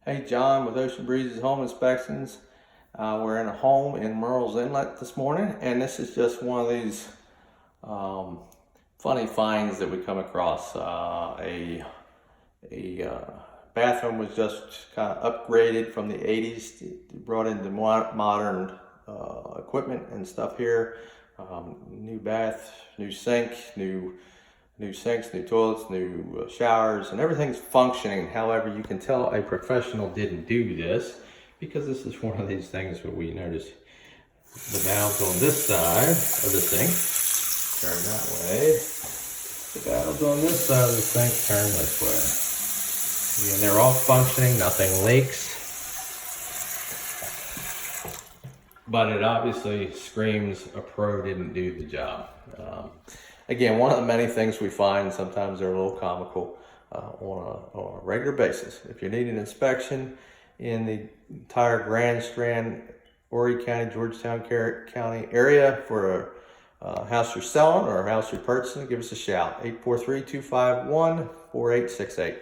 Hey, John with Ocean Breeze's Home Inspections. We're in a home in Murrells Inlet this morning, and this is just one of these funny finds that we come across. A bathroom was just kind of upgraded from the 80s, brought into modern equipment and stuff here. New bath, new sink, new sinks, new toilets, new showers, and everything's functioning. However, you can tell a professional didn't do this because this is one of these things where we notice the valves on this side of the sink turn that way. The valves on this side of the sink turn this way. And they're all functioning, nothing leaks. But it obviously screams a pro didn't do the job. Again, one of the many things we find, sometimes they're a little comical on a regular basis. If you need an inspection in the entire Grand Strand, Horry County, Georgetown County area for a house you're selling or a house you're purchasing, give us a shout. 843-251-4868.